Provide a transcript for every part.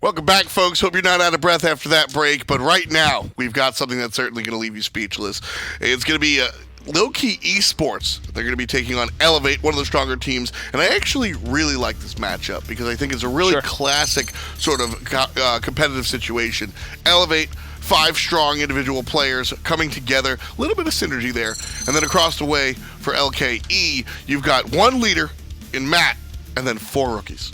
Welcome back, folks. Hope you're not out of breath after that break, but right now, we've got something that's certainly going to leave you speechless. It's going to be Lowkey Esports. They're going to be taking on Elevate, one of the stronger teams, and I actually really like this matchup because I think it's a really classic sort of competitive situation. Elevate, 5 strong individual players coming together, a little bit of synergy there, and then across the way for LKE, you've got 1 leader in Matt, and then 4 rookies.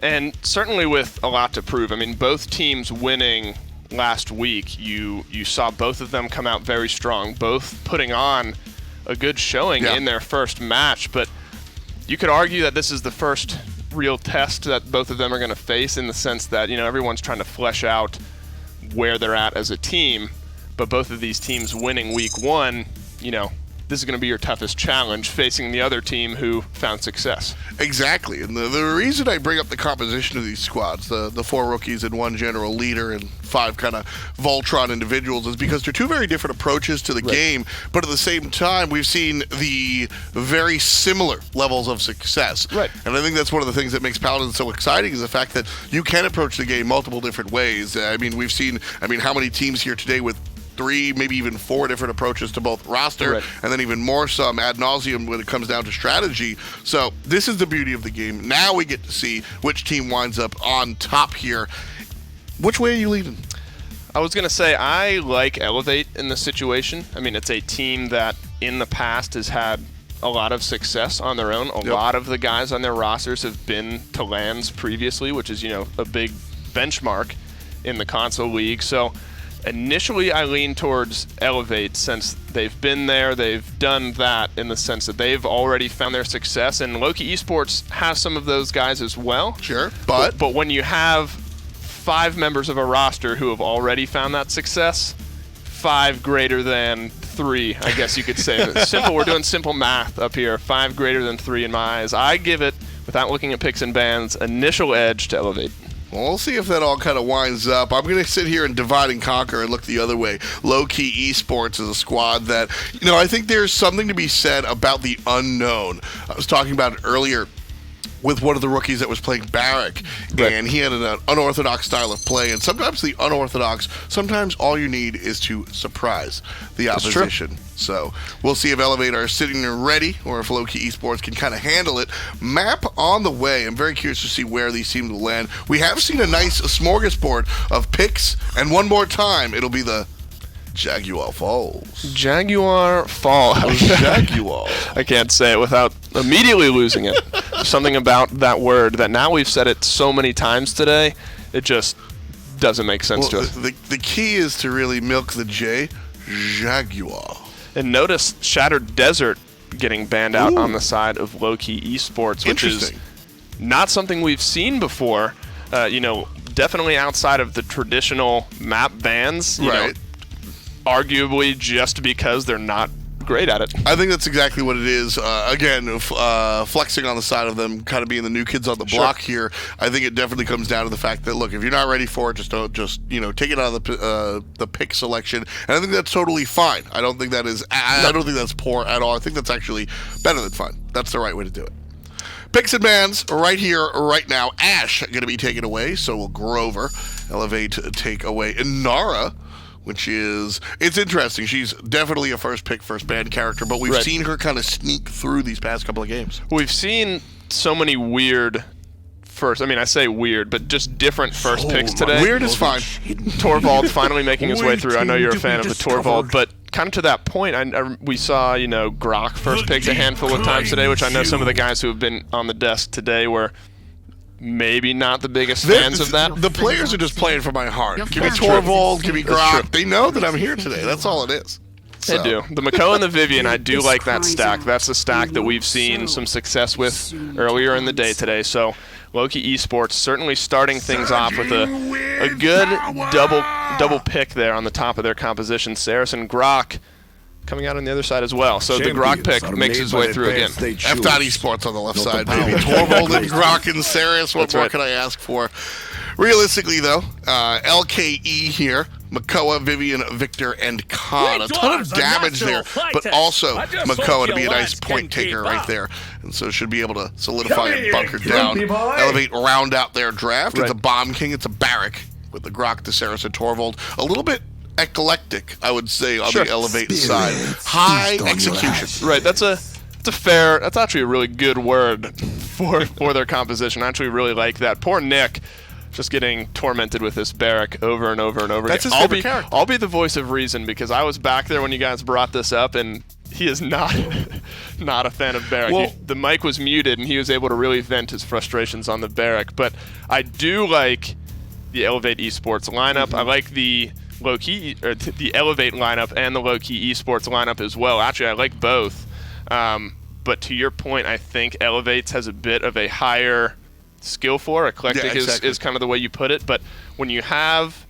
And certainly with a lot to prove. I mean, both teams winning last week, you saw both of them come out very strong, both putting on a good showing in their first match. But you could argue that this is the first real test that both of them are going to face, in the sense that, everyone's trying to flesh out where they're at as a team. But both of these teams winning week 1, this is going to be your toughest challenge, facing the other team who found success. Exactly. And the reason I bring up the composition of these squads, the 4 rookies and 1 general leader and 5 kind of Voltron individuals, is because they're 2 very different approaches to the game, but at the same time, we've seen the very similar levels of success. Right. And I think that's one of the things that makes Paladins so exciting, is the fact that you can approach the game multiple different ways. We've seen, how many teams here today with 3, maybe even 4 different approaches to both roster, and then even more some ad nauseum when it comes down to strategy. So this is the beauty of the game. Now we get to see which team winds up on top here. Which way are you leading? I was going to say, I like Elevate in this situation. I mean, it's a team that in the past has had a lot of success on their own. A lot of the guys on their rosters have been to LANs previously, which is, a big benchmark in the console league. So initially, I lean towards Elevate, since they've been there, they've done that, in the sense that they've already found their success, and Lowkey Esports has some of those guys as well. Sure, but when you have 5 members of a roster who have already found that success, 5 greater than 3, I guess you could say. Simple. We're doing simple math up here. 5 greater than 3 in my eyes. I give it, without looking at picks and bans, initial edge to Elevate. Well, we'll see if that all kind of winds up. I'm going to sit here and divide and conquer and look the other way. Lowkey Esports is a squad that, I think there's something to be said about the unknown. I was talking about it earlier with one of the rookies that was playing Barrack, and he had an unorthodox style of play, and sometimes the unorthodox, sometimes all you need is to surprise the opposition. So we'll see if Elevate are sitting there ready, or if Lowkey Esports can kind of handle it. Map on the way. I'm very curious to see where these teams will land. We have seen a nice smorgasbord of picks, and one more time, it'll be the Jaguar Falls. Jaguar Falls. Jaguar. I can't say it without immediately losing it. Something about that word that now we've said it so many times today, it just doesn't make sense to us. The key is to really milk the J. Jaguar. And notice Shattered Desert getting banned out on the side of Lowkey Esports, which is not something we've seen before. Definitely outside of the traditional map bans. You know, arguably just because they're not great at it. I think that's exactly what it is. Again, flexing on the side of them, kind of being the new kids on the block here. I think it definitely comes down to the fact that, look, if you're not ready for it, just take it out of the pick selection. And I think that's totally fine. I don't think that is. I don't think that's poor at all. I think that's actually better than fine. That's the right way to do it. Picks and bans right here, right now. Ash going to be taken away, so will Grover. Elevate take away Inara, which is, it's interesting. She's definitely a first pick, first ban character, but we've seen her kind of sneak through these past couple of games. We've seen so many weird I say weird, but just different first picks today. Weird is fine. Torvald finally making his way through. I know you're a fan of the Torvald, but kind of to that point, we saw, Grok first picked a handful of times today, which I know some of the guys who have been on the desk today were maybe not the biggest fans of that. The players are just playing for my heart. Give me Torvald, give me Grok. They know that I'm here today. That's all it is. So. They do. The Mako and the Vivian, I do like that stack. That's the stack that we've seen some success with earlier in the day today. So Lowkey Esports certainly starting things off with a good double pick there on the top of their composition. Saracen Grok coming out on the other side as well. So the Grok pick makes his way through again. F.Esports on the left side, baby. Torvald and Grok and Sarius. What more can I ask for? Realistically, though, LKE here. Makoa, Vivian, Victor, and Khan. A ton of damage there, but also Makoa to be a nice point taker right there. And so should be able to solidify and bunker down. Elevate, round out their draft. It's a Bomb King. It's a Barrack with the Grok, the Saris, and Torvald. A little bit eclectic, I would say, on the Elevate side. High execution. Right, that's actually a really good word for their composition. I actually really like that. Poor Nick. Just getting tormented with this Barrack over and over and over again. That's I'll be the voice of reason, because I was back there when you guys brought this up, and he is not a fan of Barrack. Well, the mic was muted, and he was able to really vent his frustrations on the Barrack. But I do like the Elevate Esports lineup. I like the Lowkey, or the Elevate lineup and the Lowkey Esports lineup as well. Actually, I like both. But to your point, I think Elevates has a bit of a higher skill for. Eclectic is kind of the way you put it, but when you have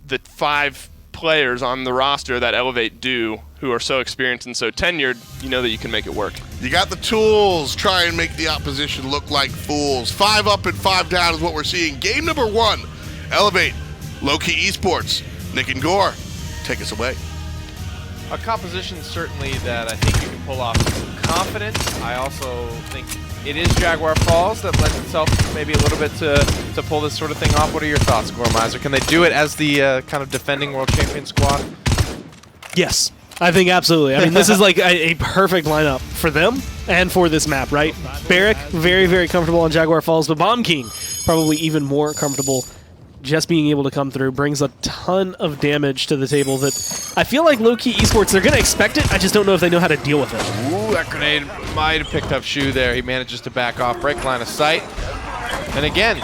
the 5 players on the roster that Elevate do, who are so experienced and so tenured, you know that you can make it work. You got the tools. Try and make the opposition look like fools. 5 up and 5 down is what we're seeing. Game number 1, Elevate, Lowkey Esports. Nick and Gore, take us away. A composition certainly that I think you can pull off with confidence. I also think it is Jaguar Falls that lends itself maybe a little bit to pull this sort of thing off. What are your thoughts, Gormizer? Can they do it as the kind of defending world champion squad? Yes, I think absolutely. I mean, this is like a perfect lineup for them and for this map, right? Barrack, very, very comfortable on Jaguar Falls, but Bomb King, probably even more comfortable. Just being able to come through brings a ton of damage to the table that I feel like Lowkey Esports, they're going to expect it. I just don't know if they know how to deal with it. Ooh, that grenade might have picked up Shu there. He manages to back off, break line of sight. And again,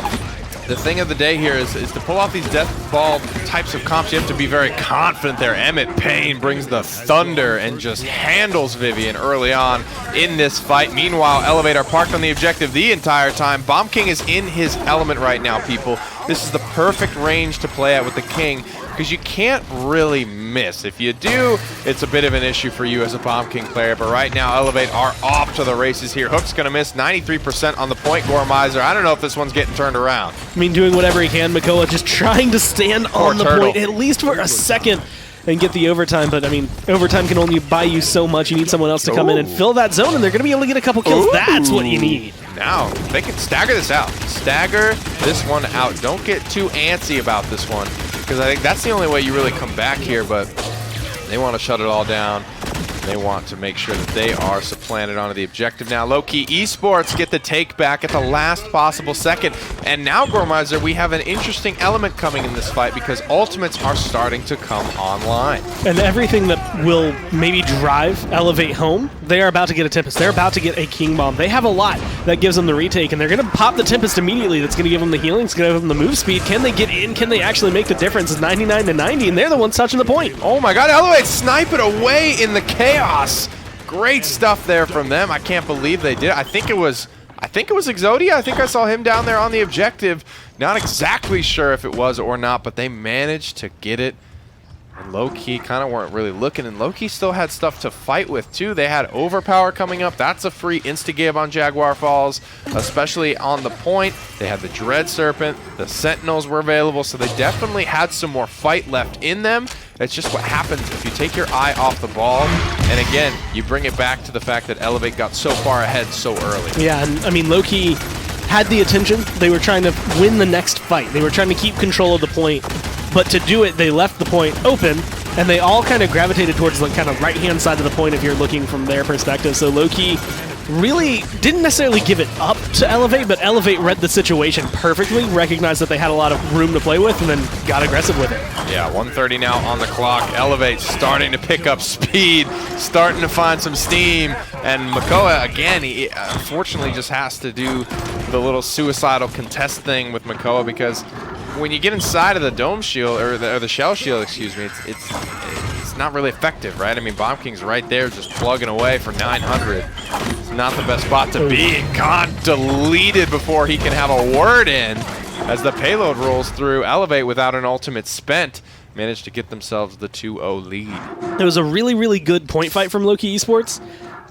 the thing of the day here is to pull off these death ball types of comps, you have to be very confident there. Emmett Payne brings the thunder and just handles Vivian early on in this fight. Meanwhile, Elevate are parked on the objective the entire time. Bomb King is in his element right now, people. This is the perfect range to play at with the King, because you can't really miss. If you do, it's a bit of an issue for you as a Bomb King player, but right now Elevate are off to the races here. Hook's going to miss 93% on the point, Gormizer. I don't know if this one's getting turned around. I mean, doing whatever he can. Makoa just trying to stand on the point at least for a second and get the overtime, but I mean, overtime can only buy you so much. You need someone else to come in and fill that zone, and they're going to be able to get a couple kills. That's what you need. Now, they can stagger this out. Stagger this one out. Don't get too antsy about this one, because I think that's the only way you really come back here, but they want to shut it all down. They want to make sure that they are supplanted onto the objective now. Lowkey Esports get the take back at the last possible second. And now, Gormizer, we have an interesting element coming in this fight, because ultimates are starting to come online. And everything that will maybe drive Elevate home, they are about to get a Tempest. They're about to get a King Bomb. They have a lot that gives them the retake, and they're going to pop the Tempest immediately. That's going to give them the healing. It's going to give them the move speed. Can they get in? Can they actually make the difference? It's 99 to 90, and they're the ones touching the point. Oh my god, Elevate snipe it away in the chaos. Great stuff there from them. I can't believe they did. I think it was Exodia. I think I saw him down there on the objective. Not exactly sure if it was or not, but they managed to get it. And Lowkey kind of weren't really looking, and Lowkey still had stuff to fight with too. They had Overpower coming up. That's a free insta-give on Jaguar Falls, especially on the point. They had the Dread Serpent. The Sentinels were available, so they definitely had some more fight left in them. It's just what happens if you take your eye off the ball, and again, you bring it back to the fact that Elevate got so far ahead so early. Yeah, and I mean, Lowkey had the attention. They were trying to win the next fight. They were trying to keep control of the point. But to do it, they left the point open, and they all kind of gravitated towards the kind of right-hand side of the point if you're looking from their perspective. So Lowkey really didn't necessarily give it up to Elevate, but Elevate read the situation perfectly, recognized that they had a lot of room to play with, and then got aggressive with it. Yeah, 1:30 now on the clock. Elevate starting to pick up speed, starting to find some steam, and Makoa, again, he unfortunately just has to do the little suicidal contest thing with Makoa, because when you get inside of the dome shield, or the shell shield, excuse me, it's not really effective, right? I mean, Bomb King's right there just plugging away for 900. It's not the best spot to be. And Khan deleted before he can have a word in as the payload rolls through. Elevate without an ultimate spent. managed to get themselves the 2-0 lead. It was a really, really good point fight from Lowkey Esports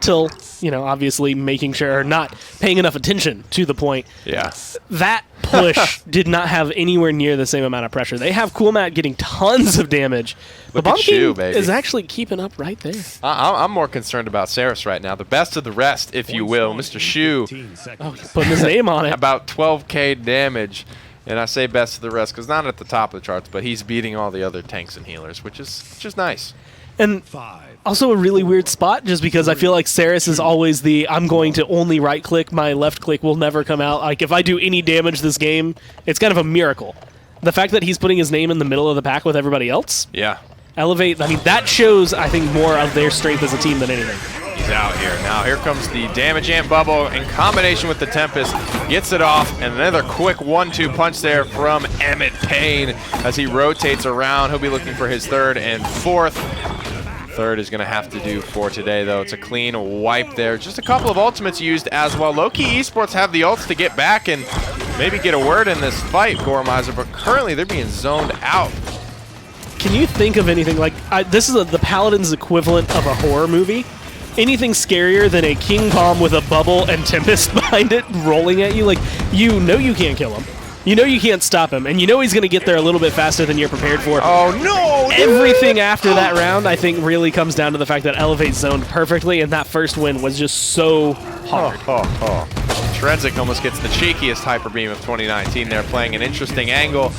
till, obviously making sure or not paying enough attention to the point. Yeah. That push did not have anywhere near the same amount of pressure. They have Cool Matt getting tons of damage. Look the Bomb at you, King baby. is actually keeping up right there. I'm more concerned about Saris right now. The best of the rest, if you will. Mr. Shu, Oh, he's putting his name on it. about 12k damage. And I say best of the rest because not at the top of the charts, but he's beating all the other tanks and healers, which is nice. And also a really weird spot, just because I feel like Saris is always I'm going to only right-click, my left-click will never come out. Like, if I do any damage this game, it's kind of a miracle. The fact that he's putting his name in the middle of the pack with everybody else, Yeah. Elevate, that shows, I think, more of their strength as a team than anything. He's out here. Now here comes the Damage Ant Bubble in combination with the Tempest. Gets it off, and another quick 1-2 punch there from Emmett Payne as he rotates around. He'll be looking for his third and fourth. Third is going to have to do for today, though. It's a clean wipe there. Just a couple of ultimates used as well. Lowkey Esports have the ults to get back and maybe get a word in this fight, Gormizer, but currently they're being zoned out. Can you think of anything this is the Paladins equivalent of a horror movie? Anything scarier than a King Bomb with a bubble and Tempest behind it rolling at you? Like, you can't kill him. You can't stop him, and he's going to get there a little bit faster than you're prepared for. Oh, no! Everything after that round, I think, really comes down to the fact that Elevate zoned perfectly, and that first win was just so hard. Shredzik almost gets the cheekiest Hyper Beam of 2019 there, playing an interesting angle,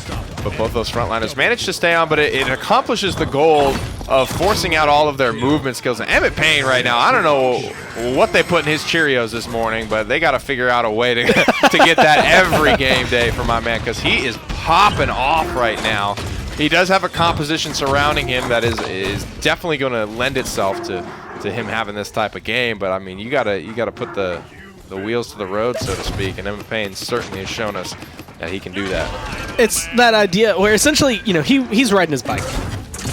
but both those frontliners managed to stay on, but it accomplishes the goal of forcing out all of their movement skills. And Emmett Payne right now, I don't know what they put in his Cheerios this morning, but they got to figure out a way to get that every game day for my man, because he is popping off right now. He does have a composition surrounding him that is definitely going to lend itself to him having this type of game, but I mean, you gotta put the wheels to the road, so to speak, and Emmett Payne certainly has shown us that he can do that. It's that idea where essentially, he's riding his bike.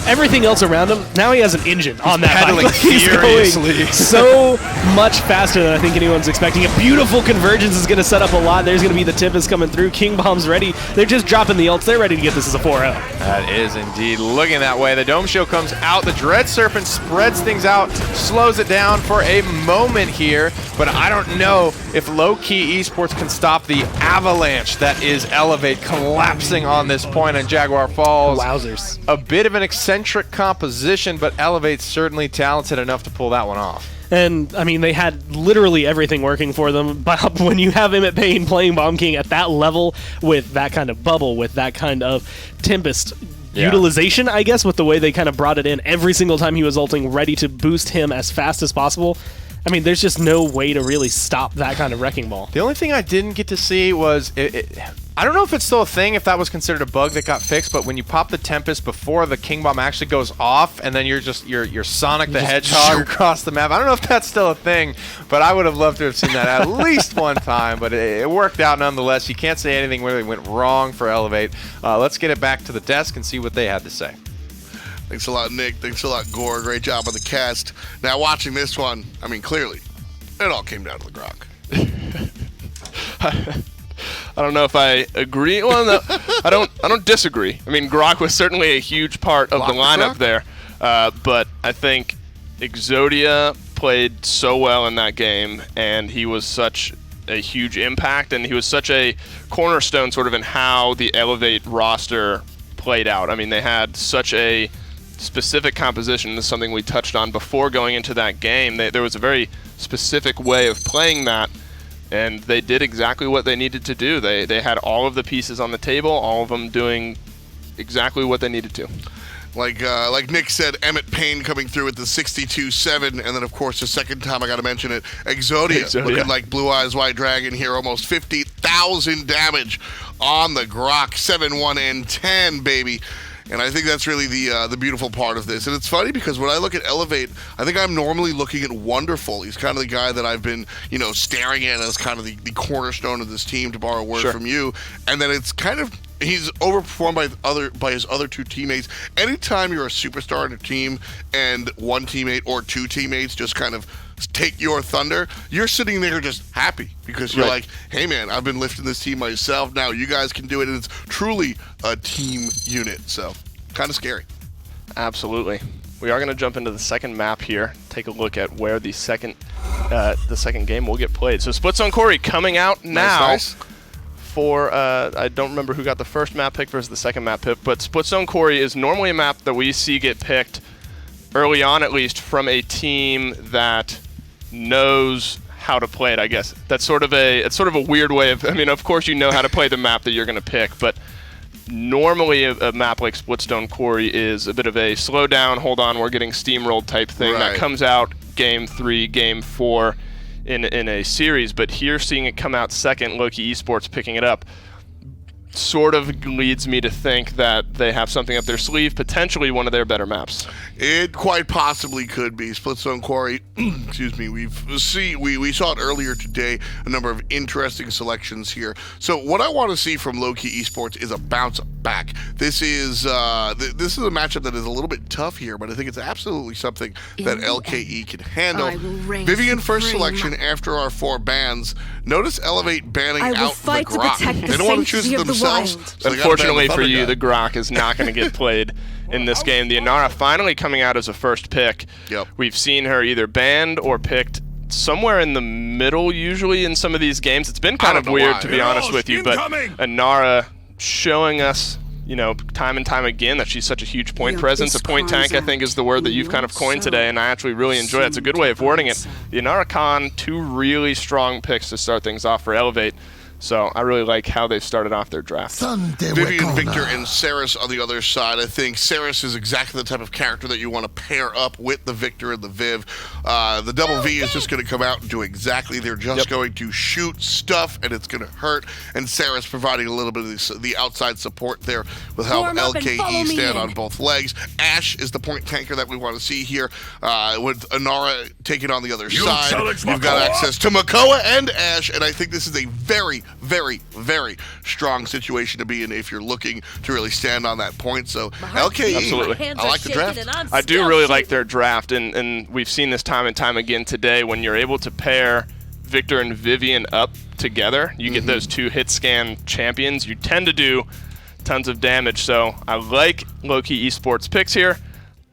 Everything else around him, now he has an engine on that pedaling bike. He's furiously. going so much faster than I think anyone's expecting. A beautiful convergence is going to set up a lot. There's going to be the Tempest coming through. King Bomb's ready. They're just dropping the ults. They're ready to get this as a 4-0. That is indeed looking that way. The Dome Shield comes out. The Dread Serpent spreads things out, slows it down for a moment here, but I don't know if Lowkey Esports can stop the avalanche that is Elevate collapsing on this point on Jaguar Falls. Wowzers. A bit of an eccentric composition, but Elevate's certainly talented enough to pull that one off. And, they had literally everything working for them. But when you have Emmett Payne playing Bomb King at that level with that kind of bubble, with that kind of Tempest utilization, I guess, with the way they kind of brought it in every single time he was ulting, ready to boost him as fast as possible, there's just no way to really stop that kind of wrecking ball. The only thing I didn't get to see was I don't know if it's still a thing, if that was considered a bug that got fixed, but when you pop the Tempest before the King Bomb actually goes off, and then you're Sonic the Hedgehog across the map. I don't know if that's still a thing, but I would have loved to have seen that at least one time, but it worked out nonetheless. You can't say anything really went wrong for Elevate. Let's get it back to the desk and see what they had to say. Thanks a lot, Nick. Thanks a lot, Gore. Great job on the cast. Now, watching this one, clearly, it all came down to the Grok. I don't know if I agree. Well, no, I don't disagree. Grok was certainly a huge part of the lineup there, but I think Exodia played so well in that game, and he was such a huge impact, and he was such a cornerstone sort of in how the Elevate roster played out. They had such a specific composition. This is something we touched on before going into that game. There was a very specific way of playing that, and they did exactly what they needed to do. They had all of the pieces on the table, all of them doing exactly what they needed to. Like Nick said, Emmett Payne coming through with the 62-7, and then, of course, the second time I got to mention it, Exodia looking like Blue Eyes White Dragon here, almost 50,000 damage on the Grok, 7-1 and 10, baby. And I think that's really the beautiful part of this. And it's funny because when I look at Elevate, I think I'm normally looking at Wonderful. He's kind of the guy that I've been, staring at as kind of the cornerstone of this team, to borrow a word from you. And then it's kind of, he's overperformed by his other two teammates. Anytime you're a superstar in a team and one teammate or two teammates just kind of take your thunder, you're sitting there just happy because you're like, hey man, I've been lifting this team myself. Now you guys can do it, and it's truly a team unit. So kind of scary. Absolutely. We are going to jump into the second map here, take a look at where the second game will get played. So Split Zone Corey coming out now. Nice. For, I don't remember who got the first map pick versus the second map pick, but Split Zone Corey is normally a map that we see get picked early on, at least, from a team that knows how to play it, I guess. That's sort of it's sort of a weird way of, I mean, of course you know how to play the map that you're going to pick, but normally a map like Splitstone Quarry is a bit of a slow down, hold on, we're getting steamrolled type thing that comes out game 3, game 4 in a series, but here seeing it come out second, Lowkey Esports picking it up, sort of leads me to think that they have something up their sleeve, potentially one of their better maps. It quite possibly could be. Splitstone Quarry, excuse me, we saw it earlier today, a number of interesting selections here. So what I want to see from Lowkey Esports is a bounce back. This is a matchup that is a little bit tough here, but I think it's absolutely something that LKE can handle. Vivian first selection after our 4 bans. Notice Elevate banning out the Grok. They don't want to choose it themselves. So unfortunately for you, the Grok is not going to get played in this game. The Inara finally coming out as a first pick. Yep. We've seen her either banned or picked somewhere in the middle usually in some of these games. It's been kind of weird, to be honest with you, but Inara showing us, you know, time and time again that she's such a huge point presence. A point tank, I think, is the word that you've kind of coined today, and I actually really enjoy it. It's a good way of wording it. The Inara Khan, 2 really strong picks to start things off for Elevate. So I really like how they started off their draft. Vivian, Victor, and Saris on the other side. I think Saris is exactly the type of character that you want to pair up with the Victor and the Viv. The double V is just going to come out and do exactly. They're just going to shoot stuff, and it's going to hurt. And Saris providing a little bit of the outside support there with how LKE stand on both legs. Ash is the point tanker that we want to see here. With Inara taking on the other side, you've got access to Makoa and Ash, and I think this is a very, very, very strong situation to be in if you're looking to really stand on that point. So LKE, absolutely. I like the draft. I do really like their draft, and we've seen this time and time again today. When you're able to pair Victor and Vivian up together, you get those 2 hit scan champions. You tend to do tons of damage. So I like Lowkey Esports picks here.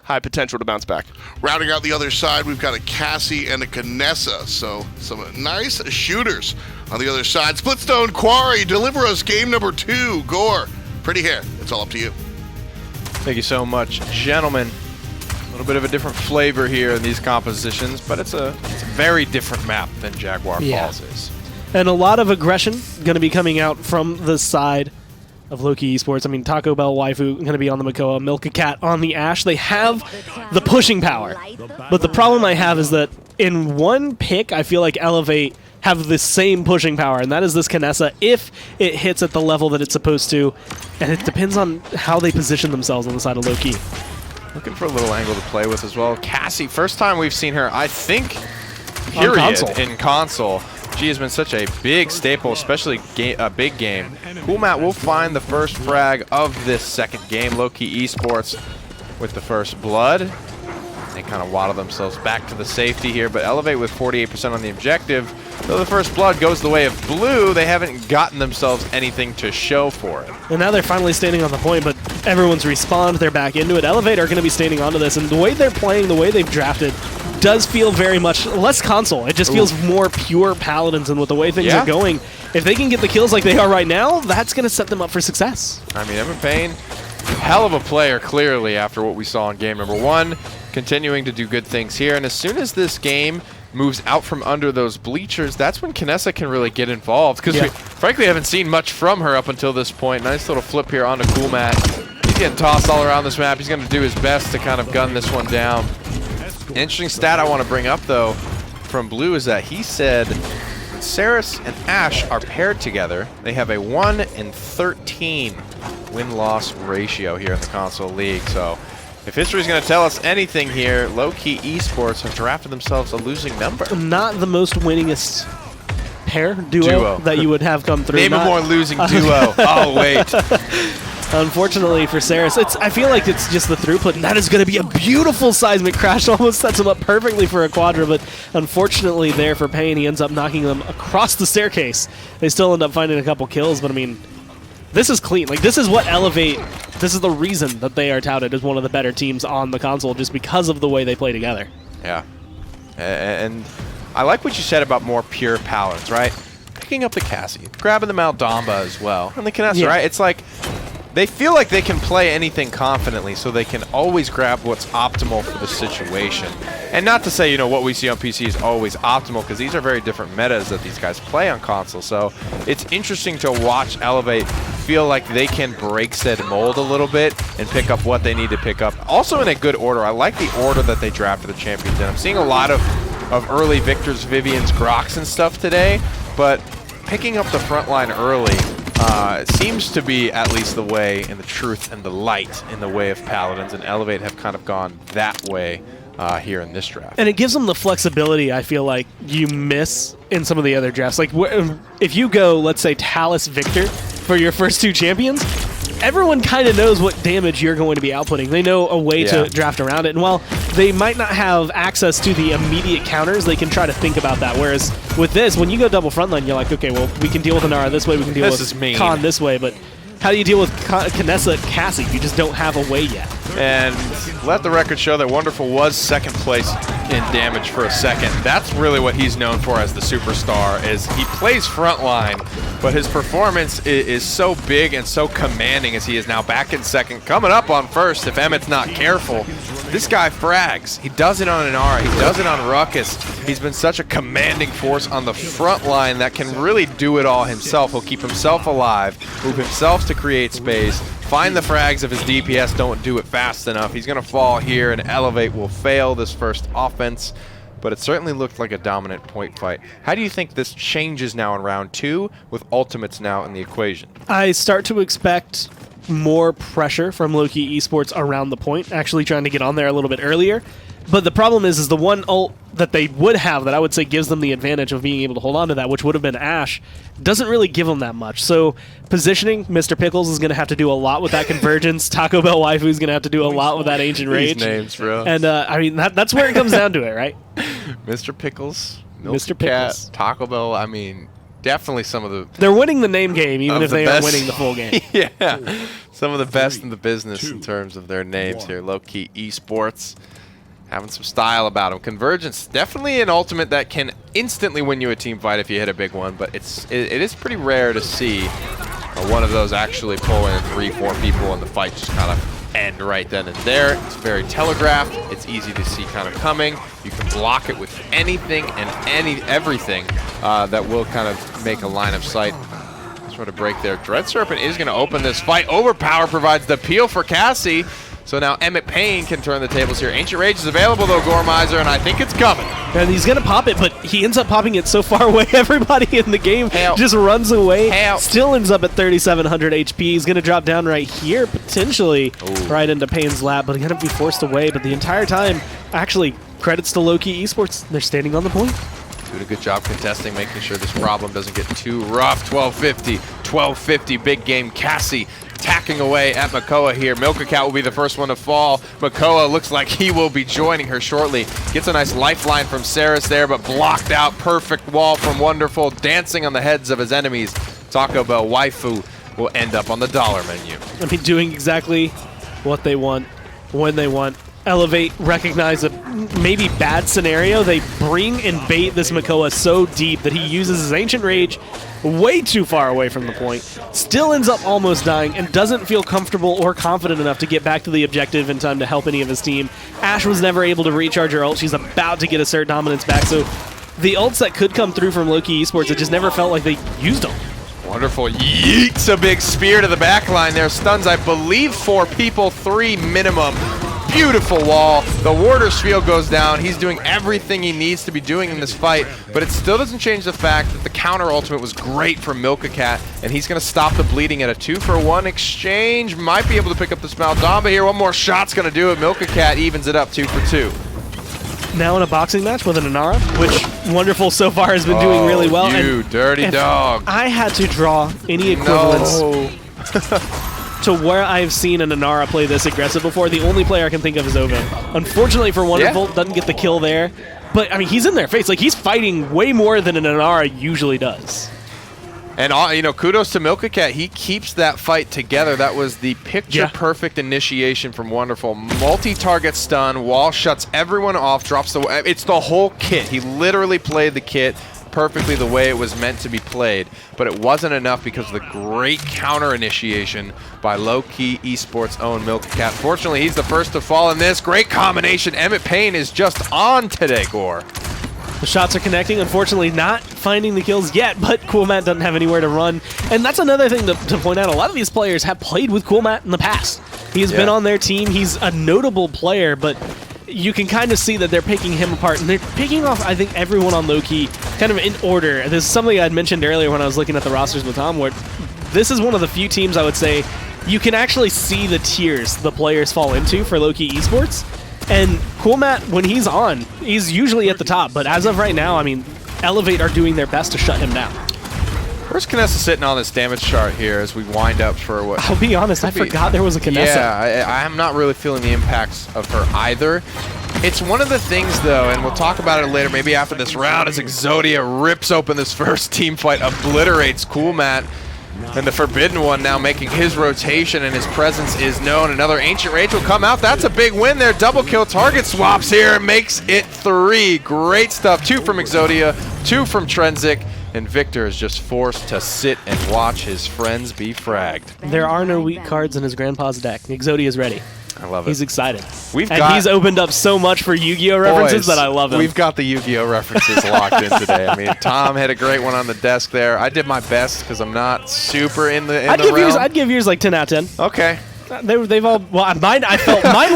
High potential to bounce back. Rounding out the other side, we've got a Cassie and a Canessa. So some nice shooters on the other side. Splitstone Quarry, deliver us game number 2. Gore, Pretty Hair, it's all up to you. Thank you so much, gentlemen. A little bit of a different flavor here in these compositions, but it's a very different map than Jaguar Falls is. And a lot of aggression going to be coming out from the side of Lowkey Esports. I mean, Taco Bell Waifu going to be on the Makoa, Milk a Cat on the Ash. They have the pushing power. But the problem I have is that in one pick, I feel like Elevate have the same pushing power, and that is this Canessa if it hits at the level that it's supposed to. And it depends on how they position themselves on the side of Lowkey. Looking for a little angle to play with as well. Cassie, first time we've seen her, I think, period, in console. She has been such a big staple, especially a big game. Cool Matt will find the first frag of this second game. Lowkey Esports with the first blood. They kind of waddle themselves back to the safety here, but Elevate with 48% on the objective. Though the first blood goes the way of Blue, they haven't gotten themselves anything to show for it. And now they're finally standing on the point, but everyone's respawned. They're back into it. Elevate are going to be standing onto this, and the way they're playing, the way they've drafted, does feel very much less console. It just feels more pure Paladins, and with the way things are going, if they can get the kills like they are right now, that's going to set them up for success. I mean, Evan Payne, hell of a player, clearly, after what we saw in game number 1, continuing to do good things here. And as soon as this game moves out from under those bleachers, that's when Canessa can really get involved, because we frankly haven't seen much from her up until this point. Nice little flip here onto Cool Matt. He's getting tossed all around this map. He's going to do his best to kind of gun this one down. Interesting stat I want to bring up, though, from Blue is that he said Saris and Ash are paired together. They have a 1 in 13 win-loss ratio here in the console league. So if history's going to tell us anything here, Lowkey Esports have drafted themselves a losing number. Not the most winningest duo that you would have come through. Name a more losing duo. Oh, wait. Unfortunately for Saris, I feel like it's just the throughput, and that is going to be a beautiful seismic crash. Almost sets him up perfectly for a quadra, but unfortunately there for Payne, he ends up knocking them across the staircase. They still end up finding a couple kills, but I mean, this is clean. Like, this is what Elevate, this is the reason that they are touted as one of the better teams on the console, just because of the way they play together. Yeah. And I like what you said about more pure Paladins, right? Picking up the Cassie, grabbing the Maldamba as well, and the Kinessa, right? It's like they feel like they can play anything confidently, so they can always grab what's optimal for the situation. And not to say, you know, what we see on PC is always optimal, because these are very different metas that these guys play on console. So it's interesting to watch Elevate feel like they can break said mold a little bit and pick up what they need to pick up. Also in a good order. I like the order that they drafted the champions in. I'm seeing a lot of early Victors, Vivians, Grox and stuff today, but picking up the front line early seems to be at least the way and the truth and the light in the way of Paladins, and Elevate have kind of gone that way here in this draft. And it gives them the flexibility, I feel like, you miss in some of the other drafts. Like, if you go, let's say, Talus Victor for your first 2 champions, everyone kind of knows what damage you're going to be outputting. They know a way to draft around it. And while they might not have access to the immediate counters, they can try to think about that. Whereas with this, when you go double frontline, you're like, okay, well, we can deal with Inara this way, we can deal with Khan this way, but how do you deal with Kinessa Cassie? You just don't have a way yet. And let the record show that Wonderful was second place in damage for a second. That's really what he's known for as the superstar, is he plays frontline, but his performance is so big and so commanding as he is now back in second, coming up on first if Emmett's not careful. This guy frags. He does it on Inara. He does it on Ruckus. He's been such a commanding force on the front line that can really do it all himself. He'll keep himself alive, move himself to create space, find the frags if his DPS don't do it fast enough. He's going to fall here, and Elevate will fail this first offense, but it certainly looked like a dominant point fight. How do you think this changes now in round 2 with ultimates now in the equation? I start to expect more pressure from Lowkey Esports around the point, actually trying to get on there a little bit earlier. But the problem is the one ult that they would have that I would say gives them the advantage of being able to hold on to that, which would have been Ashe, doesn't really give them that much. So positioning, Mr. Pickles is going to have to do a lot with that convergence. Taco Bell Waifu is going to have to do a lot with that Ancient Rage. These names, bro. And I mean, that's where it comes down to it, right? Mr. Pickles, Mr. Pickles, Taco Bell, I mean, definitely some of the... They're winning the name game, even if they aren't winning the full game. Yeah, some of the best in the business in terms of their names here. Lowkey Esports, having some style about them. Convergence, definitely an ultimate that can instantly win you a team fight if you hit a big one, but it is pretty rare to see one of those actually pull in 3-4 people and the fight just kind of end right then and there. It's very telegraphed. It's easy to see kind of coming. You can block it with anything and everything that will kind of make a line of sight sort of break there. Dread Serpent is going to open this fight. Overpower provides the peel for Cassie. So now Emmett Payne can turn the tables here. Ancient Rage is available though, Gormizer, and I think it's coming. And he's going to pop it, but he ends up popping it so far away, everybody in the game just runs away. Still ends up at 3,700 HP. He's going to drop down right here, potentially right into Payne's lap, but he's going to be forced away. But the entire time, actually, credits to Lowkey Esports. They're standing on the point. Doing a good job contesting, making sure this problem doesn't get too rough. 1250, big game. Cassie attacking away at Makoa here. Milkacat will be the first one to fall. Makoa looks like he will be joining her shortly. Gets a nice lifeline from Saris there, but blocked out. Perfect wall from Wonderful, dancing on the heads of his enemies. Taco Bell Waifu will end up on the dollar menu. I mean, doing exactly what they want, when they want. Elevate, recognize a maybe bad scenario. They bring and bait this Makoa so deep that he uses his Ancient Rage way too far away from the point, still ends up almost dying, and doesn't feel comfortable or confident enough to get back to the objective in time to help any of his team. Ashe was never able to recharge her ult. She's about to get Assert Dominance back, so the ults that could come through from Lowkey Esports, it just never felt like they used them. Wonderful. Yeets a big spear to the back line there. Stuns, I believe, 4 people, 3 minimum. Beautiful wall. The Warder's field goes down. He's doing everything he needs to be doing in this fight, but it still doesn't change the fact that the counter ultimate was great from Milkacat, and he's going to stop the bleeding at a 2-for-1 exchange. Might be able to pick up the Smaldamba here. One more shot's going to do it. Milkacat evens it up 2-for-2. Now in a boxing match with an Inara, which Wonderful so far has been doing really well. You and dirty dog. I had to draw any equivalence to where I've seen an Inara play this aggressive before. The only player I can think of is Oven. Unfortunately for Wonderful, doesn't get the kill there. But, I mean, he's in their face. Like, he's fighting way more than an Inara usually does. And kudos to Milka Cat. He keeps that fight together. That was the picture-perfect initiation from Wonderful. Multi-target stun, wall shuts everyone off, drops the... It's the whole kit. He literally played the kit perfectly the way it was meant to be played. But it wasn't enough because of the great counter initiation by Lowkey Esports' own Milka Cat. Fortunately, he's the first to fall in this. Great combination. Emmett Payne is just on today, Gore. The shots are connecting. Unfortunately, not finding the kills yet, but Cool Matt doesn't have anywhere to run. And that's another thing to point out. A lot of these players have played with Cool Matt in the past. He has been on their team. He's a notable player, but you can kind of see that they're picking him apart. And they're picking off, I think, everyone on Lowkey kind of in order. This is something I'd mentioned earlier when I was looking at the rosters with Tom, where this is one of the few teams I would say you can actually see the tiers the players fall into for Lowkey Esports. And Cool Matt, when he's on, he's usually at the top. But as of right now, I mean, Elevate are doing their best to shut him down. Where's Knessa sitting on this damage chart here as we wind up for what? I'll be honest, I forgot there was a Knessa. Yeah, I'm not really feeling the impacts of her either. It's one of the things, though, and we'll talk about it later, maybe after this round, as Exodia rips open this first team fight, obliterates Cool Matt. And the Forbidden One now making his rotation, and his presence is known. Another Ancient Rage will come out. That's a big win there. Double kill target swaps here and makes it 3. Great stuff. 2 from Exodia, 2 from Trenzik, and Victor is just forced to sit and watch his friends be fragged. There are no weak cards in his grandpa's deck. Exodia is ready. I love it. He's excited. He's opened up so much for Yu-Gi-Oh! References that I love him. We've got the Yu-Gi-Oh! References locked in today. I mean, Tom had a great one on the desk there. I did my best because I'm not super in the realm. I'd give yours like 10 out of 10. Okay. They've all... Well, mine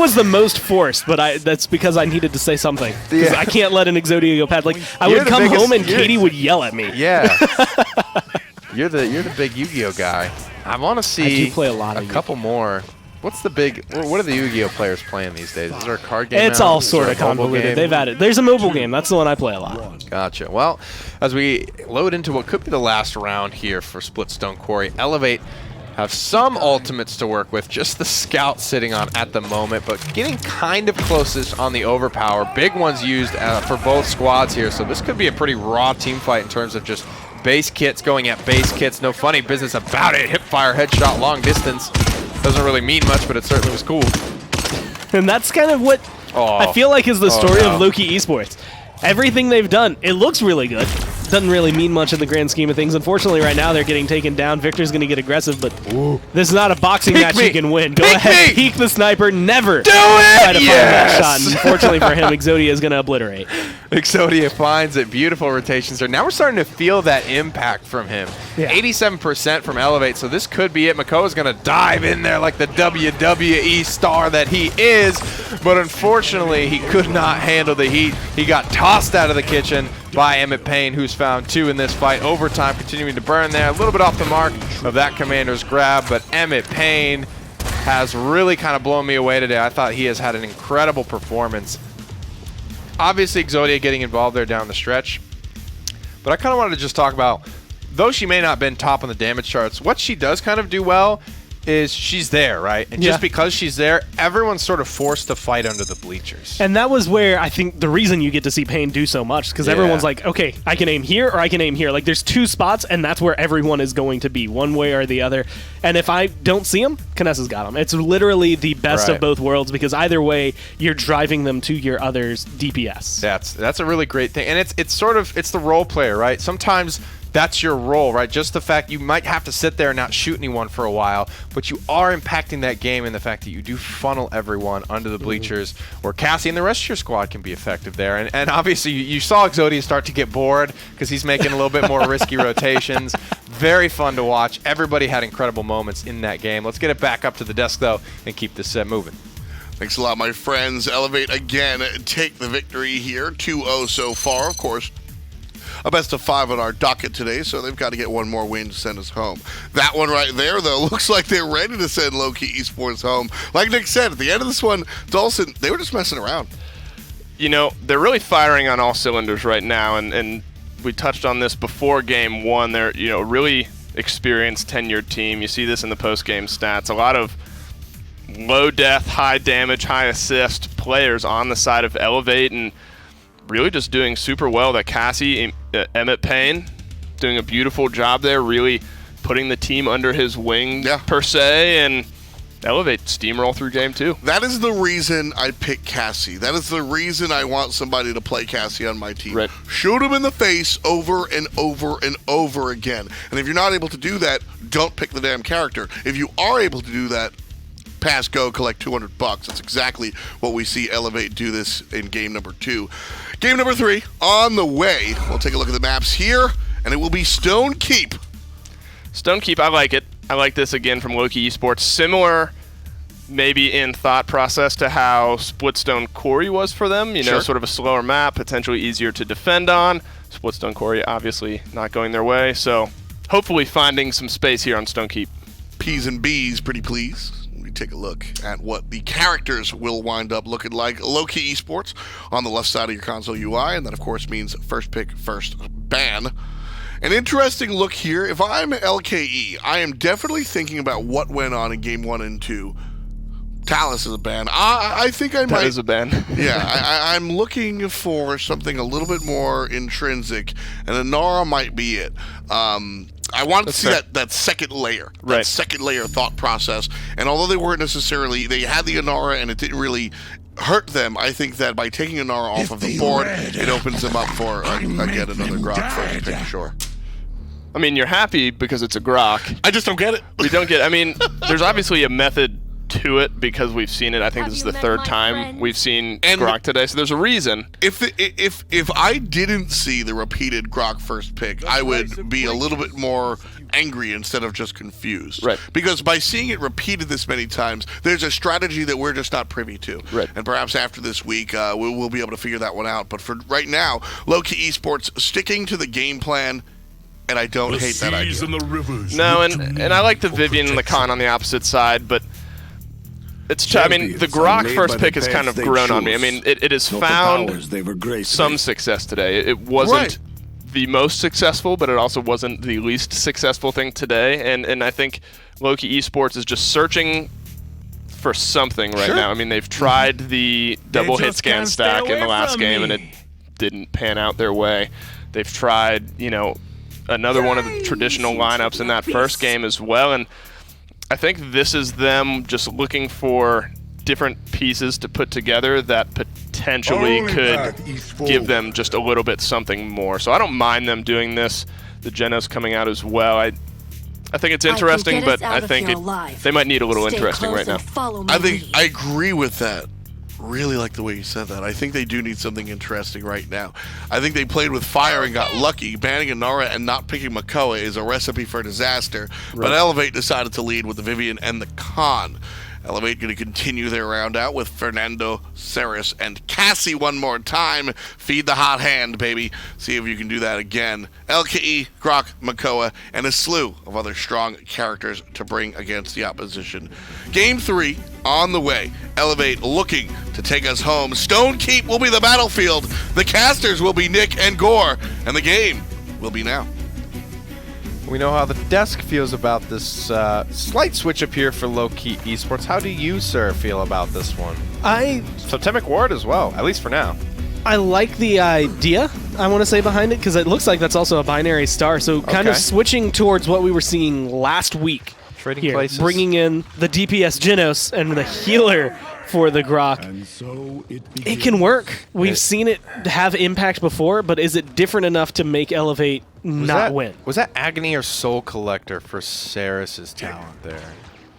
was the most forced, but that's because I needed to say something. Because I can't let an Exodia go past. Like, I would come home and Katie would yell at me. Yeah. You're the big Yu-Gi-Oh! Guy. I want to see I do play a lot of couple more... What are the Yu-Gi-Oh! Players playing these days? Is there a card game? It's all sort of convoluted. They've added. There's a mobile game. That's the one I play a lot. Gotcha. Well, as we load into what could be the last round here for Splitstone Quarry, Elevate have some ultimates to work with. Just the Scout sitting on at the moment, but getting kind of closest on the Overpower. Big ones used for both squads here, so this could be a pretty raw team fight in terms of just base kits going at base kits. No funny business about it. Hipfire headshot long distance. Doesn't really mean much, but it certainly was cool. And that's kind of what I feel like is the story of Lowkey Esports. Everything they've done, it looks really good. Doesn't really mean much in the grand scheme of things. Unfortunately, right now, they're getting taken down. Victor's going to get aggressive, but this is not a boxing match you can win. Go ahead, peek the sniper. Never try to find that shot. And unfortunately for him, Exodia is going to obliterate. Exodia finds it. Beautiful rotations there. Now we're starting to feel that impact from him. 87% from Elevate, so this could be it. Makoa's going to dive in there like the WWE star that he is, but unfortunately, he could not handle the heat. He got tossed out of the kitchen by Emmett Payne, who's found 2 in this fight. Overtime continuing to burn there. A little bit off the mark of that commander's grab, but Emmett Payne has really kind of blown me away today. I thought he has had an incredible performance. Obviously, Exodia getting involved there down the stretch, but I kind of wanted to just talk about, though she may not have been top on the damage charts, what she does kind of do well is she's there, right? And just because she's there, everyone's sort of forced to fight under the bleachers. And that was where I think the reason you get to see Payne do so much, because everyone's like, okay, I can aim here or I can aim here. Like, there's 2 spots, and that's where everyone is going to be, one way or the other. And if I don't see him, Knessa's got him. It's literally the best of both worlds, because either way, you're driving them to your other's DPS. That's a really great thing. And it's sort of, it's the role player, right? Sometimes that's your role, right? Just the fact you might have to sit there and not shoot anyone for a while, but you are impacting that game in the fact that you do funnel everyone under the bleachers, where Cassie and the rest of your squad can be effective there. And obviously, you saw Exodia start to get bored because he's making a little bit more risky rotations. Very fun to watch. Everybody had incredible moments in that game. Let's get it back up to the desk, though, and keep this set moving. Thanks a lot, my friends. Elevate again, take the victory here. 2-0 so far, of course. A best of 5 on our docket today, so they've got to get one more win to send us home. That one right there, though, looks like they're ready to send Lowkey Esports home. Like Nick said, at the end of this one, Dawson, they were just messing around. You know, they're really firing on all cylinders right now, and we touched on this before Game 1. They're, a really experienced, tenured team. You see this in the post-game stats. A lot of low death, high damage, high assist players on the side of Elevate, and really just doing super well. That Cassie, Emmett Payne, doing a beautiful job there, really putting the team under his wing per se, and Elevate steamroll through game 2. That is the reason I pick Cassie. That is the reason I want somebody to play Cassie on my team. Right. Shoot him in the face over and over and over again. And if you're not able to do that, don't pick the damn character. If you are able to do that, pass go, collect $200. That's exactly what we see Elevate do this in game number 2. Game number 3 on the way. We'll take a look at the maps here, and it will be Stone Keep. Stone Keep, I like it. I like this again from Lowkey Esports. Similar, maybe in thought process, to how Splitstone Quarry was for them. You know, sort of a slower map, potentially easier to defend on. Splitstone Quarry obviously not going their way, so hopefully finding some space here on Stone Keep. P's and B's, pretty please. We take a look at what the characters will wind up looking like. Lowkey Esports on the left side of your console UI, and that of course means first pick, first ban. An interesting look here. If I'm LKE, I am definitely thinking about what went on in game 1 and 2. Talus is a ban. I think I might. That is a ban. Yeah, I'm looking for something a little bit more intrinsic, and Inara might be it. I wanted to see that second layer, that second layer thought process. And although they weren't necessarily, they had the Inara and it didn't really hurt them, I think that by taking Inara off of the board, it opens them up for, again, another Grok first pick, sure. I mean, you're happy because it's a Grok. I just don't get it. We don't get it. I mean, there's obviously a method to it because we've seen it. I think this is the third time we've seen Grok today, so there's a reason. If I didn't see the repeated Grok first pick, I would be a little bit more angry instead of just confused. Right. Because by seeing it repeated this many times, there's a strategy that we're just not privy to. Right. And perhaps after this week, we'll be able to figure that one out. But for right now, Lowkey Esports sticking to the game plan, and I don't hate that idea. No, and I like the Vivian and the Khan on the opposite side, but it's. I mean, the Grok first pick has kind of grown on me. I mean, it has found some success today. It wasn't the most successful, but it also wasn't the least successful thing today. And I think Lowkey Esports is just searching for something right now. I mean, they've tried the double hit scan stack in the last game, and it didn't pan out their way. They've tried, another one of the traditional lineups in that first game as well, and I think this is them just looking for different pieces to put together that potentially could give them just a little bit something more. So I don't mind them doing this. The Genos coming out as well. I think it's interesting, but I think they might need a little interesting right now. I agree with that. Really like the way you said that. I think they do need something interesting right now. I think they played with fire and got lucky. Banning Inara and not picking Makoa is a recipe for disaster. But Elevate decided to lead with the Vivian and the Khan. Elevate going to continue their round out with Fernando, Ceres, and Cassie one more time. Feed the hot hand, baby. See if you can do that again. LKE, Grok, Makoa, and a slew of other strong characters to bring against the opposition. Game 3 on the way. Elevate looking to take us home. Stone Keep will be the battlefield. The casters will be Nick and Gore. And the game will be now. We know how the desk feels about this slight switch up here for Lowkey Esports. How do you, sir, feel about this one? Totemic Ward as well, at least for now. I like the idea, I want to say, behind it, because it looks like that's also a binary star. So kind of switching towards what we were seeing last week. Trading places. Bringing in the DPS Genos and the healer for the Grok. It can work. We've seen it have impact before, but is it different enough to make Elevate not win? Was that Agony or Soul Collector for Ceres' talent there?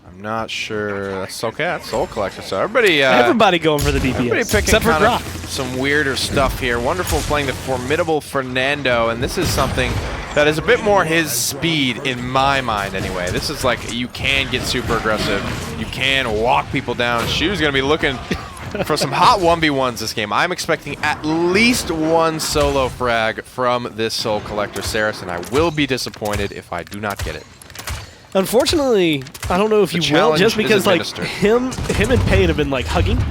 I'm not sure. That's okay. That's Soul Collector. So everybody going for the DPS. Everybody picking except for Grok. Some weirder stuff here. Wonderful playing the formidable Fernando, and this is something that is a bit more his speed in my mind anyway. This is like you can get super aggressive. You can walk people down. Shu's going to be looking for some hot 1v1s this game. I'm expecting at least one solo frag from this Soul Collector Ceres, and I will be disappointed if I do not get it. Unfortunately, I don't know if you will, just because like him and Payne have been like hugging.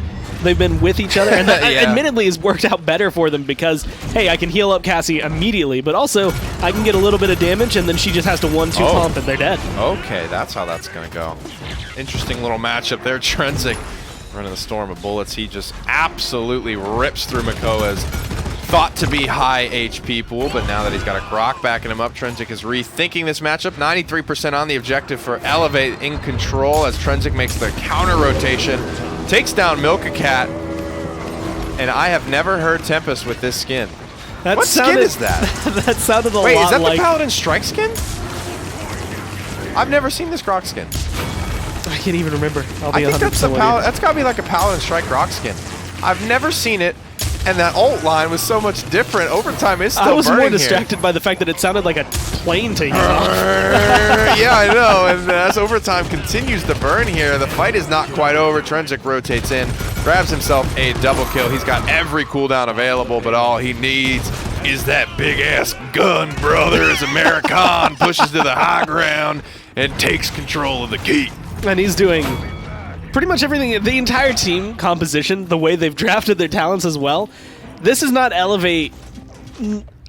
They've been with each other, and that admittedly has worked out better for them because, hey, I can heal up Cassie immediately, but also I can get a little bit of damage, and then she just has to 1-2 pump, and they're dead. Okay, that's how that's going to go. Interesting little matchup there. Trensic running the storm of bullets. He just absolutely rips through Makoa's thought to be high HP pool, but now that he's got a Grok backing him up, Trinzik is rethinking this matchup. 93% on the objective for Elevate, in control as Trinzik makes the counter rotation, takes down Milkacat, and I have never heard Tempest with this skin. What skin is that? That sounded a lot like... Wait, is that the Paladin Strike skin? I've never seen this Grok skin. I can't even remember. I think that's that's gotta be like a Paladin Strike Grok skin. I've never seen it, and that ult line was so much different. Overtime is still burning. I was more distracted by the fact that it sounded like a plane taking off. Yeah, I know. And as overtime continues to burn here, the fight is not quite over. Trinzik rotates in, grabs himself a double kill. He's got every cooldown available, but all he needs is that big-ass gun, brother, as American pushes to the high ground and takes control of the keep. And he's doing pretty much everything, the entire team composition, the way they've drafted their talents as well. This is not Elevate,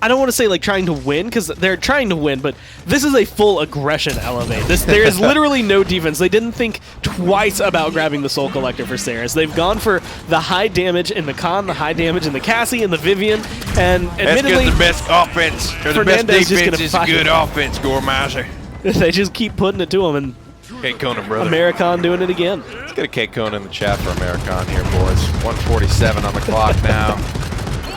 I don't want to say like trying to win, because they're trying to win, but this is a full aggression Elevate. There is literally no defense. They didn't think twice about grabbing the Soul Collector for Saris. They've gone for the high damage in the Khan, the high damage in the Cassie, and the Vivian, and admittedly... That's the best offense, or the best defense is a good offense, Gormizer. They just keep putting it to him, and Kate Conan, brother. Americon doing it again. Let's get a Kate Conan in the chat for Americon here, boys. 147 on the clock now.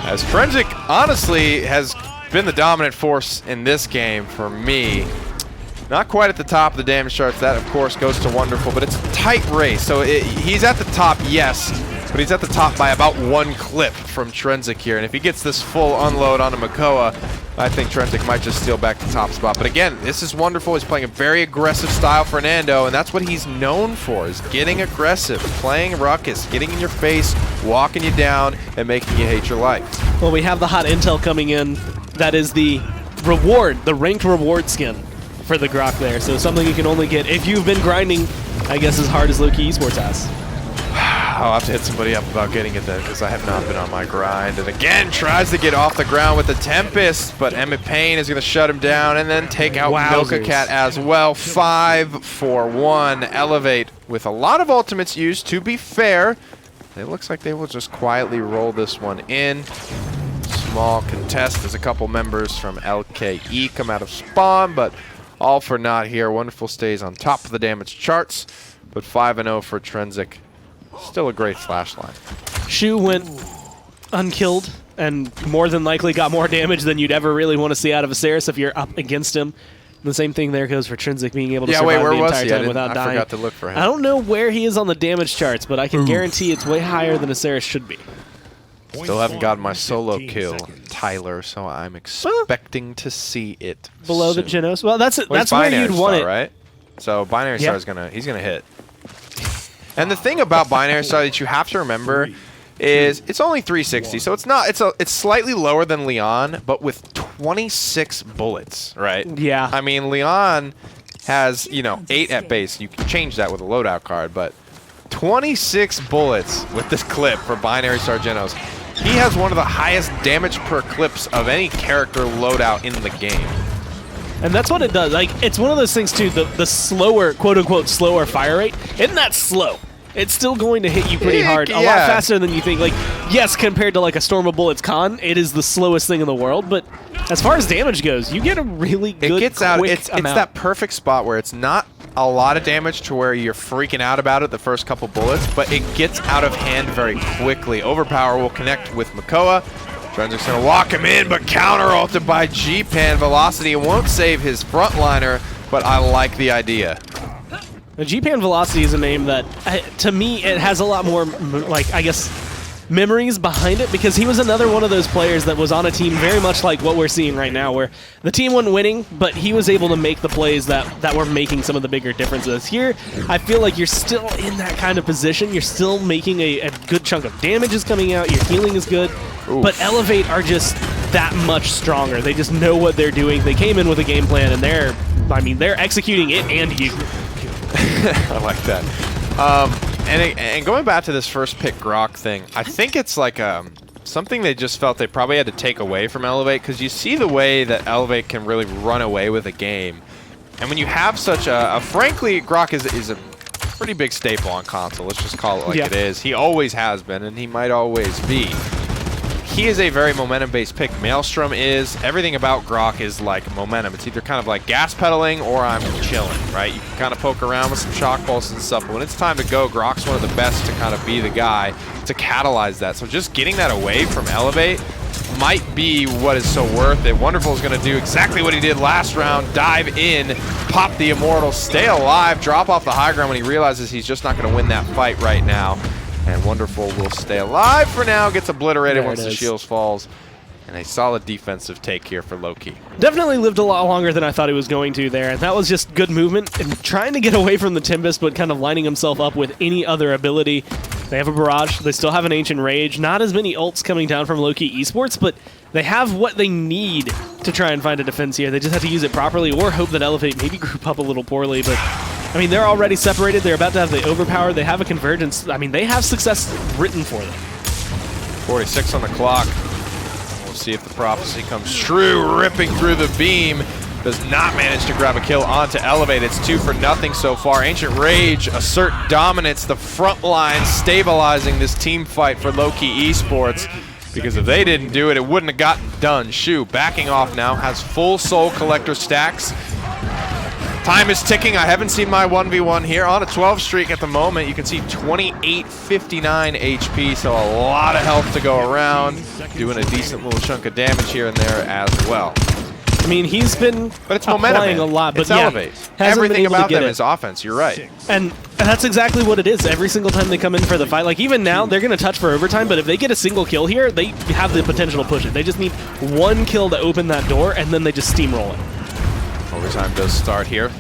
As Trinzik, honestly, has been the dominant force in this game for me. Not quite at the top of the damage charts. That, of course, goes to Wonderful, but it's a tight race. So he's at the top, yes, but he's at the top by about one clip from Trinzik here. And if he gets this full unload onto Makoa, I think Trinzik might just steal back the top spot. But again, this is Wonderful. He's playing a very aggressive style for Nando, and that's what he's known for, is getting aggressive, playing ruckus, getting in your face, walking you down, and making you hate your life. Well, we have the hot intel coming in. That is the reward, the ranked reward skin for the Grok there. So something you can only get if you've been grinding, I guess, as hard as Lowkey Esports has. I'll have to hit somebody up about getting it then, because I have not been on my grind. And again, tries to get off the ground with the Tempest, but Emmett Payne is going to shut him down and then take out Milkacat as well. 5-4-1. Elevate with a lot of ultimates used, to be fair. It looks like they will just quietly roll this one in. Small contest as a couple members from LKE come out of spawn, but all for naught here. Wonderful stays on top of the damage charts, but 5-0 for Trinzik. Still a great flash line. Shu went unkilled and more than likely got more damage than you'd ever really want to see out of a Saris if you're up against him. And the same thing there goes for Trinzik, being able to survive the entire time without dying. I forgot to look for him. I don't know where he is on the damage charts, but I can guarantee it's way higher than a Saris should be. Still haven't gotten my solo kill, Tyler, so I'm expecting to see it below soon. the Genos. Well, that's where you'd want it, right? So Binary Star is he's gonna hit. And the thing about Binary Star that you have to remember is it's only 360, so it's slightly lower than Leon, but with 26 bullets, right? Yeah. I mean, Leon has 8 at base. You can change that with a loadout card, but 26 bullets with this clip for Binary Star Genos. He has one of the highest damage per clips of any character loadout in the game. And that's what it does. Like, it's one of those things too, the slower, quote-unquote slower fire rate, isn't that slow? It's still going to hit you pretty hard, a lot faster than you think. Like, yes, compared to like a Storm of Bullets Con, it is the slowest thing in the world, but as far as damage goes, you get a really good, it's that perfect spot where it's not a lot of damage to where you're freaking out about it the first couple bullets, but it gets out of hand very quickly. Overpower will connect with Makoa. Trenzik's going to walk him in, but counter-ulted by G-Pan. Velocity won't save his frontliner, but I like the idea. The G-Pan Velocity is a name that, to me, it has a lot more, like, I guess, memories behind it, because he was another one of those players that was on a team very much like what we're seeing right now, where the team wasn't winning, but he was able to make the plays that were making some of the bigger differences. Here, I feel like you're still in that kind of position. You're still making a good chunk of damage is coming out. Your healing is good. Oof. But Elevate are just that much stronger. They just know what they're doing. They came in with a game plan, and they're executing it and you. I like that. And going back to this first pick Grok thing, I think it's like something they just felt they probably had to take away from Elevate, because you see the way that Elevate can really run away with a game. And when you have such frankly, Grok is a pretty big staple on console. Let's just call it like it is. He always has been, and he might always be. he is a very momentum-based pick. Maelstrom is, everything about Grok is like momentum. It's either kind of like gas pedaling or I'm chilling, right? You can kind of poke around with some shock pulses and stuff, but when it's time to go, Grok's one of the best to kind of be the guy to catalyze that. So just getting that away from Elevate might be what is so worth it. Wonderful is going to do exactly what he did last round, dive in, pop the Immortal, stay alive, drop off the high ground when he realizes he's just not going to win that fight right now. And Wonderful will stay alive for now, gets obliterated once the shields falls. And a solid defensive take here for Lowkey. Definitely lived a lot longer than I thought he was going to there. And that was just good movement and trying to get away from the Timbus, but kind of lining himself up with any other ability. They have a Barrage. They still have an Ancient Rage. Not as many ults coming down from Lowkey Esports, but they have what they need to try and find a defense here. They just have to use it properly or hope that Elevate maybe group up a little poorly. But, I mean, they're already separated. They're about to have the Overpower. They have a Convergence. I mean, they have success written for them. 46 on the clock. We'll see if the prophecy comes true. Ripping through the beam. Does not manage to grab a kill onto Elevate. It's 2-0 so far. Ancient Rage assert dominance. The front line stabilizing this team fight for Lowkey Esports. Because if they didn't do it, it wouldn't have gotten done. Shu backing off now. Has full Soul Collector stacks. Time is ticking. I haven't seen my 1v1 here. On a 12 streak at the moment. You can see 2859 HP, so a lot of health to go around. Doing a decent little chunk of damage here and there as well. I mean, he's been applying a lot, but it's Elevate. Everything about them is offense, you're right. And that's exactly what it is. Every single time they come in for the fight, like even now, they're going to touch for overtime, but if they get a single kill here, they have the potential to push it. They just need one kill to open that door, and then they just steamroll it. Overtime does start here.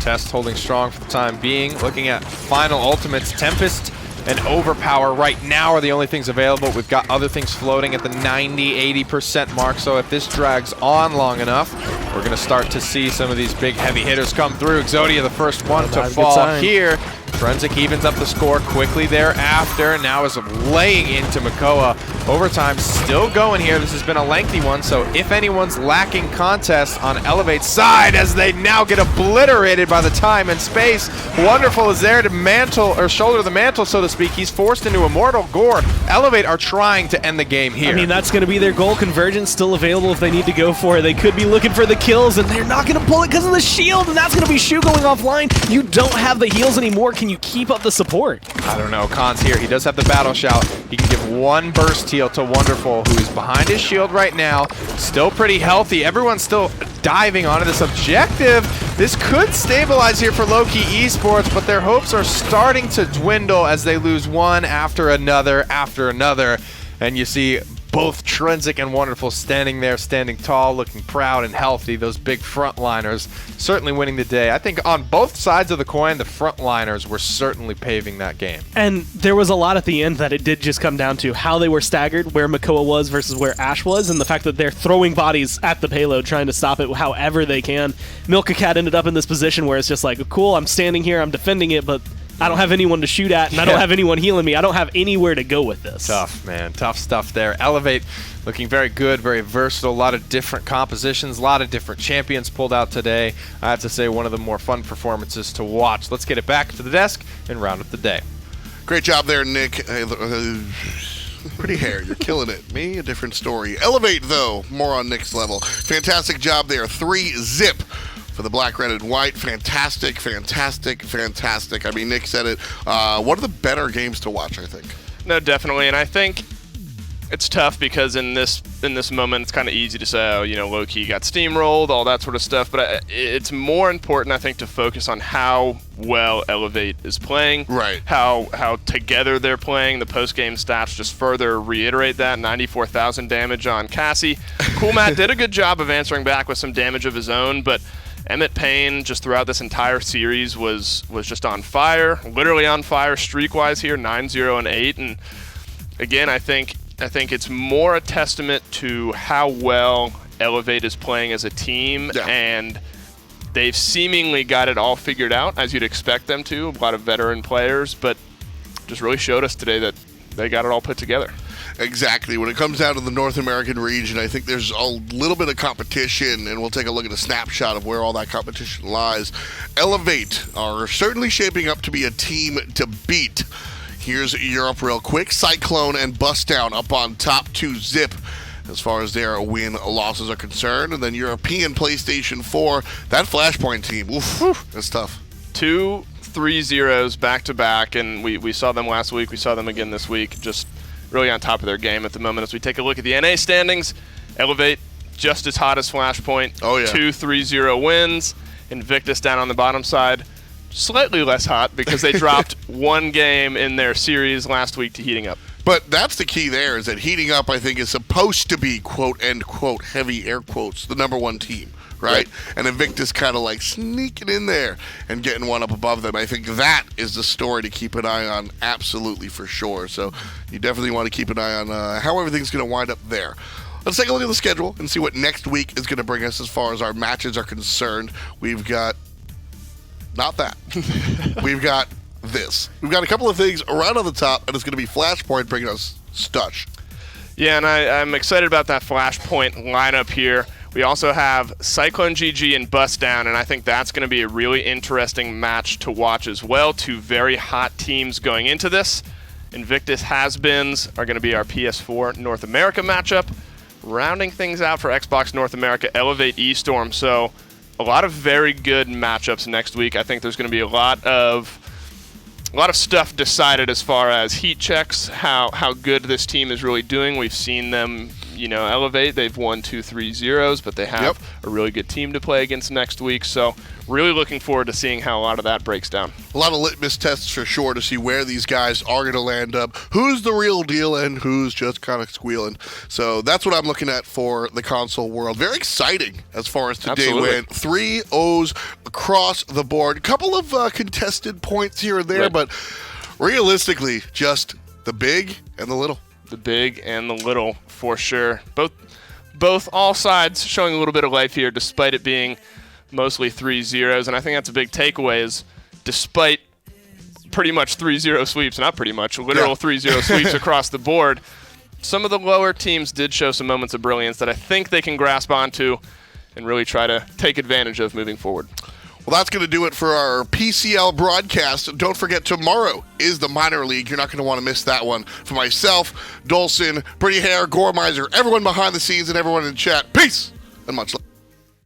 Test holding strong for the time being. Looking at final ultimates, Tempest and Overpower right now are the only things available. We've got other things floating at the 90-80% mark, so if this drags on long enough, we're going to start to see some of these big heavy hitters come through. Exodia, the first one to fall here. Forensic evens up the score quickly thereafter. Now is laying into Makoa. Overtime still going here. This has been a lengthy one, so if anyone's lacking contest on Elevate's side as they now get obliterated by the time and space, Wonderful is there to mantle, or shoulder the mantle, so to speak. He's forced into Immortal Gore. Elevate are trying to end the game here. I mean, that's going to be their goal. Convergence still available if they need to go for it. They could be looking for the kills, and they're not going to pull it because of the shield, and that's going to be Shu going offline. You don't have the heals anymore. Can you keep up the support? I don't know. Khan's here. He does have the battle shout. He can give one burst heal to Wonderful, who is behind his shield right now. Still pretty healthy. Everyone's still diving onto this objective. This could stabilize here for Lowkey Esports, but their hopes are starting to dwindle as they lose one after another, and you see both Trensic and Wonderful standing there, standing tall, looking proud and healthy. Those big frontliners certainly winning the day. I think on both sides of the coin, the frontliners were certainly paving that game. And there was a lot at the end that it did just come down to how they were staggered, where Makoa was versus where Ash was, and the fact that they're throwing bodies at the payload, trying to stop it however they can. Milka Cat ended up in this position where it's just like, cool, I'm standing here, I'm defending it, but I don't have anyone to shoot at, and I don't have anyone healing me. I don't have anywhere to go with this. Tough, man. Tough stuff there. Elevate looking very good, very versatile. A lot of different compositions, a lot of different champions pulled out today. I have to say, one of the more fun performances to watch. Let's get it back to the desk and round up the day. Great job there, Nick. Pretty hair, you're killing it. Me, a different story. Elevate, though, more on Nick's level. Fantastic job there. 3-0. For the black, red, and white. Fantastic. I mean, Nick said it. One of the better games to watch, I think. No, definitely. And I think it's tough because in this moment, it's kind of easy to say, oh, you know, Lowkey got steamrolled, all that sort of stuff. But it's more important, I think, to focus on how well Elevate is playing. Right. How together they're playing. The post-game stats just further reiterate that. 94,000 damage on Cassie. Cool Matt did a good job of answering back with some damage of his own, but Emmett Payne just throughout this entire series was just on fire, literally on fire streak-wise here, 9-0 and 8. And again, I think it's more a testament to how well Elevate is playing as a team, and they've seemingly got it all figured out, as you'd expect them to. A lot of veteran players, but just really showed us today that they got it all put together. Exactly. When it comes down to the North American region, I think there's a little bit of competition, and we'll take a look at a snapshot of where all that competition lies. Elevate are certainly shaping up to be a team to beat Here's Europe real quick. Cyclone and Bust Down up on top, 2-zip as far as their win-losses are concerned. And then European PlayStation 4, that Flashpoint team, oof, that's tough. 2 3-0s back-to-back, and we saw them last week. We saw them again this week. Just really on top of their game at the moment. As we take a look at the NA standings, Elevate just as hot as Flashpoint. Oh, yeah. 2 3-0 wins. Invictus down on the bottom side, slightly less hot because they dropped one game in their series last week to Heating Up. But that's the key there, is that Heating Up, I think, is supposed to be, quote, end quote, heavy air quotes, the number one team, right? And Invictus kind of like sneaking in there and getting one up above them. I think that is the story to keep an eye on, absolutely, for sure. So you definitely want to keep an eye on how everything's going to wind up there. Let's take a look at the schedule and see what next week is going to bring us as far as our matches are concerned. We've got not that. We've got this. We've got a couple of things around on the top, and it's going to be Flashpoint bringing us Stush. Yeah, and I'm excited about that Flashpoint lineup here. We also have Cyclone GG and Bust Down, and I think that's going to be a really interesting match to watch as well. 2 very hot teams going into this. Invictus Has-Beens are going to be our PS4 North America matchup. Rounding things out for Xbox North America, Elevate EStorm. So a lot of very good matchups next week. I think there's going to be a lot of stuff decided as far as heat checks, how good this team is really doing. We've seen them, elevate. They've won 2 3-0s, but they have a really good team to play against next week. So really looking forward to seeing how a lot of that breaks down. A lot of litmus tests for sure to see where these guys are going to land up, who's the real deal and who's just kind of squealing. So that's what I'm looking at for the console world. Very exciting as far as today went. 3 O's across the board. A couple of contested points here and there, but realistically, just the big and the little. The big and the little, for sure. Both all sides showing a little bit of life here, despite it being mostly 3-0s, and I think that's a big takeaway is despite pretty much 3-0 sweeps, not pretty much, literal 3-0 sweeps across the board, some of the lower teams did show some moments of brilliance that I think they can grasp onto and really try to take advantage of moving forward. Well, that's going to do it for our PCL broadcast. Don't forget, tomorrow is the minor league. You're not going to want to miss that one. For myself, Dolson, Pretty Hair, Goremizer, everyone behind the scenes, and everyone in chat, peace and much love.